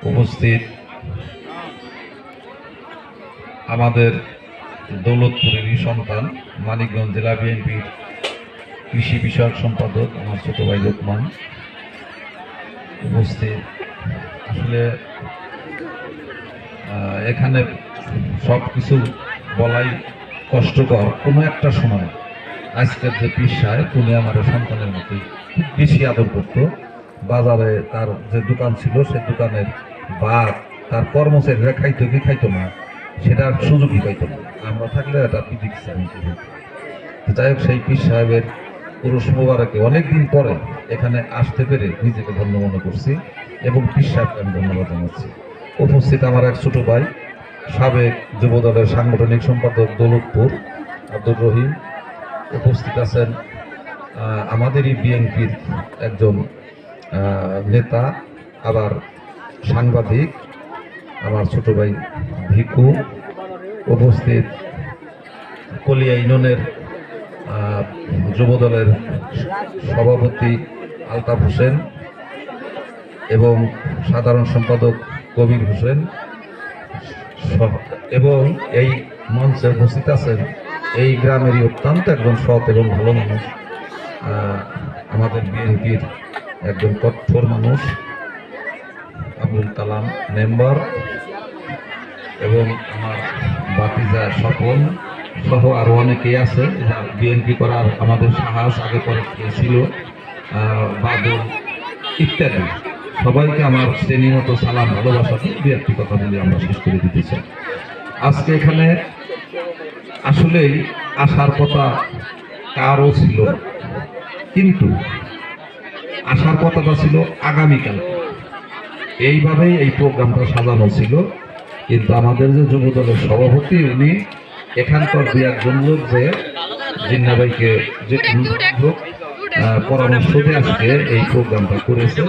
উপস্থিত আমাদের দৌলতপুরেরই সন্তান মানিকগঞ্জ জেলা বিএনপির কৃষি বিষয়ক সম্পাদক আমার ছোট ভাই লোকমান উপস্থিত। আসলে এখানে সব কিছু বলাই কষ্টকর। কোনো একটা সময় আজকের যে পীর সাহেব উনি আমার সন্তানের মতোই খুব বেশি আদর করত। বাজারে তার যে দোকান ছিল সেই দোকানের ভাত তার কর্মচারীরা খাইতো কি খাইতো না সেটার সুযোগই পাইতো না। আমরা থাকলে এটা পিটিক্স। যাই হোক, সেই পীর সাহেবের পুরুষ মোবারকে অনেকদিন পরে এখানে আসতে পেরে নিজেকে ধন্য মনে করছি এবং পীর সাহেবকে আমি ধন্যবাদ জানাচ্ছি। উপস্থিত আমার এক ছোট ভাই সাবেক যুবদলের সাংগঠনিক সম্পাদক দৌলতপুর আব্দুর রহিম। উপস্থিত আছেন আমাদেরই বিএনপির একজন নেতা আবার সাংবাদিক আমার ছোট ভাই ভিকু। উপস্থিত কলিয়া ইউনিয়নের যুবদলের সভাপতি আলতাফ হোসেন এবং সাধারণ সম্পাদক কবির হোসেন এবং এই মঞ্চে উপস্থিত আছেন এই গ্রামেরই অত্যন্ত একজন সৎ এবং ভালো মানুষ, আমাদের বিএনপির একজন কঠোর মানুষ আবুল কালাম মেম্বার এবং আমার বাতিজা স্বপন সহ আরও অনেকেই আছে যা বিএনপি করার আমাদের সাহস আগে পরে ছিল, বাদল ইত্যাদি। সবাইকে আমার শ্রেণীমত সালাম ভালোবাসা দু একটি কথা বলে আমরা শেষ করে দিতে চাই। আজকে এখানে আসলেই আসার কথা কারও ছিল, কিন্তু আসার কথাটা ছিল আগামীকাল। এইভাবেই এই প্রোগ্রামটা সাজানো ছিল, কিন্তু আমাদের যে যুবদলের সভাপতি উনি এখানকার দু একজন লোক যে জিন্না ভাইকে যে পরামর্শ দিয়ে আজকে এই প্রোগ্রামটা করেছে।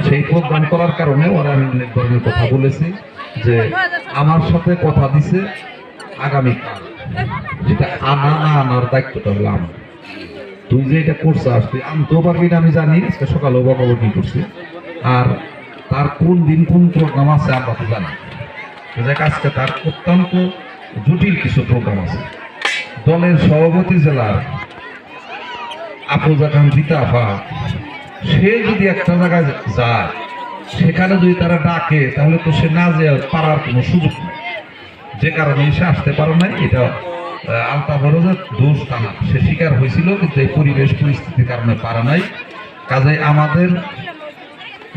সেই প্রোগ্রাম করার কারণে ওরা আমি অনেক ধরনের কথা বলেছি যে আমার সাথে কথা দিছে আগামীকাল, যেটা আনা না আনার দায়িত্বটা হলো আমার। তুই যে এটা করছে আসতে আনতেও পারবি না আমি জানি, আজকে সকালেও বকাবকি করছি, আর তার কোন দিন কোন প্রোগ্রাম আছে আমরা তো জানি। আজকে তার অত্যন্ত জটিল কিছু প্রোগ্রাম আছে। দলের সভাপতি জেলার আফরোজা খান জিতাফা সে যদি একটা জায়গায় যায় সেখানে যদি তারা ডাকে তাহলে তো সে না যে পারার কোনো সুযোগ নেই, যে কারণে সে আসতে পারে নাই। এটা আলতাফেরও যে দোষ তা না, সে শিকার হয়েছিল, কিন্তু এই পরিবেশ পরিস্থিতির কারণে পারা নাই। কাজে আমাদের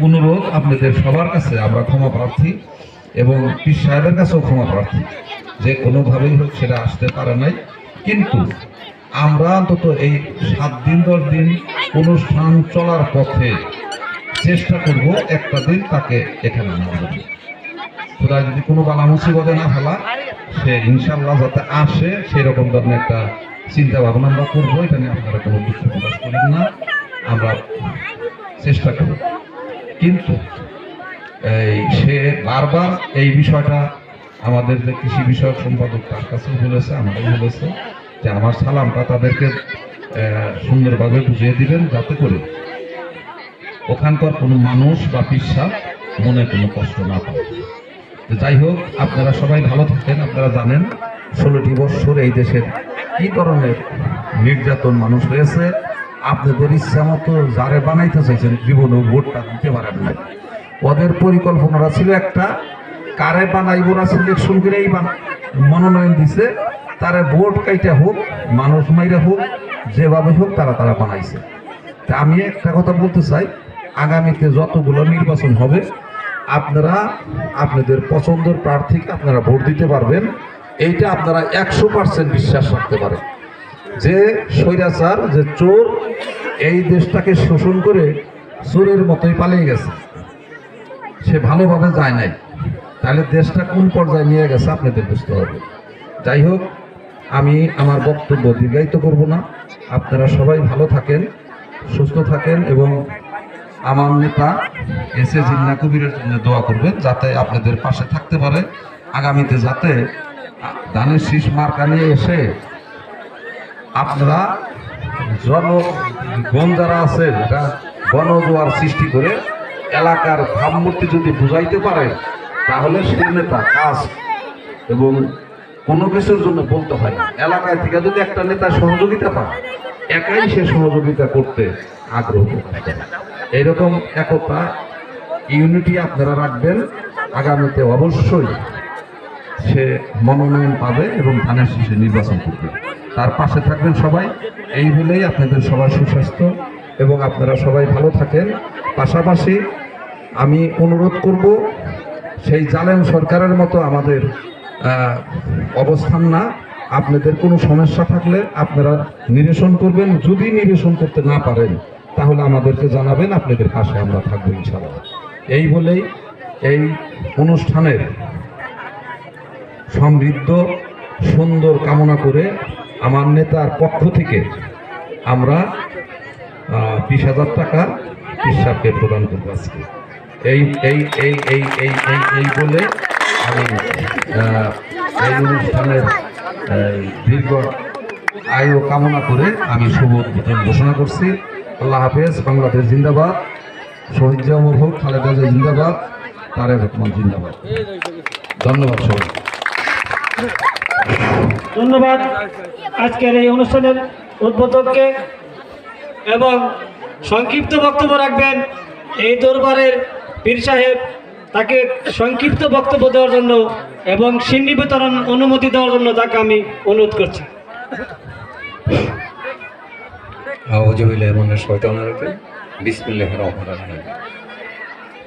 অনুরোধ আপনাদের সবার কাছে, আমরা ক্ষমা প্রার্থী এবং পীর সাহেবের কাছেও ক্ষমা প্রার্থী যে কোনোভাবেই হোক সেটা আসতে পারে নাই। কিন্তু আমরা অন্তত এই 7 দিন 10 দিন অনুষ্ঠান চলার পথে চেষ্টা করব একটা দিন তাকে এখানে আনার জন্য। খোদা যদি কোনো বালা মুসিবতে না ফেলা, সে ইনশাল্লাহ যাতে আসে সেরকম ধরনের একটা চিন্তা ভাবনা আমরা করবো। এটা নিয়ে আপনারা কোনো দুঃখ প্রকাশ করেন না, আমরা চেষ্টা করব। কিন্তু সে বারবার এই বিষয়টা আমাদের যে কৃষি বিষয়ক সম্পাদক তার কাছেও বলেছে, আমারও বলেছে যে আমার সালামটা তাদেরকে সুন্দরভাবে বুঝিয়ে দিবেন যাতে করে ওখানকার কোনো মানুষ বা পিসা মনে কোনো কষ্ট না পায়। যাই হোক, আপনারা সবাই ভালো থাকেন। আপনারা জানেন 16টি বছর এই দেশের কি ধরনের নির্যাতন মানুষ হয়েছে। আপনাদের ইচ্ছা মতো যারে বানাইতে চাইছেন জীবনেও ভোটটা দিতে পারেন না। ওদের পরিকল্পনাটা ছিল একটা, কারে বানাইব না সিলেকশন করে এই মনোনয়ন দিছে, তারা ভোট কাইটা হোক মানুষ মাইরা হোক যেভাবে হোক তারা বানাইছে। তা আমি একটা কথা বলতে চাই, আগামীতে যতগুলো নির্বাচন হবে আপনারা আপনাদের পছন্দের প্রার্থীকে আপনারা ভোট দিতে পারবেন। এইটা আপনারা 100% বিশ্বাস রাখতে পারেন যে স্বৈরাচার যে চোর এই দেশটাকে শোষণ করে চোরের মতোই পালিয়ে গেছে, সে ভালোভাবে যায় নাই। তাহলে দেশটা কোন পর্যায়ে নিয়ে গেছে আপনাদের বুঝতে হবে। যাই হোক, আমি আমার বক্তব্য দীর্ঘায়িত করব না। আপনারা সবাই ভালো থাকেন, সুস্থ থাকেন এবং আমার নেতা এসে জিন্না কবিরের জন্য দোয়া করবেন যাতে আপনাদের পাশে থাকতে পারে। আগামীতে যাতে ধানের শীষ মার্কা নিয়ে এসে আপনারা জনগণ যারা আছে এটা গণজোয়ার সৃষ্টি করে এলাকার ভাবমূর্তি যদি বুঝাইতে পারে, তাহলে সে নেতা কাজ এবং কোনো কিছুর জন্য বলতে হয় না। এলাকায় থেকে যদি একটা নেতা সহযোগিতা পায়, একাই সে সহযোগিতা করতে আগ্রহ প্রকাশ করে। এইরকম একতা, ইউনিটি আপনারা রাখবেন। আগামীতে অবশ্যই সে মনোনয়ন পাবে এবং ধানের শীষে নির্বাচন করবে। তার পাশে থাকবেন সবাই। এই বলেই আপনাদের সবার সুস্বাস্থ্য এবং আপনারা সবাই ভালো থাকেন। পাশাপাশি আমি অনুরোধ করব, সেই জালেম সরকারের মতো আমাদের অবস্থান না। আপনাদের কোনো সমস্যা থাকলে আপনারা নিরসন করবেন। যদি নিরসন করতে না পারেন, তাহলে আমাদেরকে জানাবেন, আপনাদের পাশে আমরা থাকবো ইনশাআল্লাহ। এই বলেই এই অনুষ্ঠানের সমৃদ্ধ সুন্দর কামনা করে আমার নেতার পক্ষ থেকে আমরা 20,000 টাকা হিসাবকে প্রদান করবো আজকে। এই এই এই এই এই এই এই বলে আমি এই অনুষ্ঠানের দীর্ঘ আয়ু কামনা করে আমি শুভ উদ্বোধন ঘোষণা করছি। আল্লাহ হাফেজ। বাংলাদেশ জিন্দাবাদ। শহীদ জিয়া হোক, খালেদা জিয়া জিন্দাবাদ, তারেক রহমান জিন্দাবাদ। ধন্যবাদ সবাই। ধন্যবাদ আজকের এই অনুষ্ঠানের উদ্বোধককে। এবং সংক্ষিপ্ত বক্তব্য রাখবেন এই দরবারের পীর সাহেব। তাকে সংক্ষিপ্ত বক্তব্য দেওয়ার জন্য এবং সিন্নি বিতরণ অনুমতি দেওয়ার জন্য তাকে আমি অনুরোধ করছি।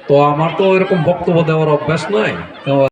তো আমার তো এরকম বক্তব্য দেওয়ার অভ্যাস নাই।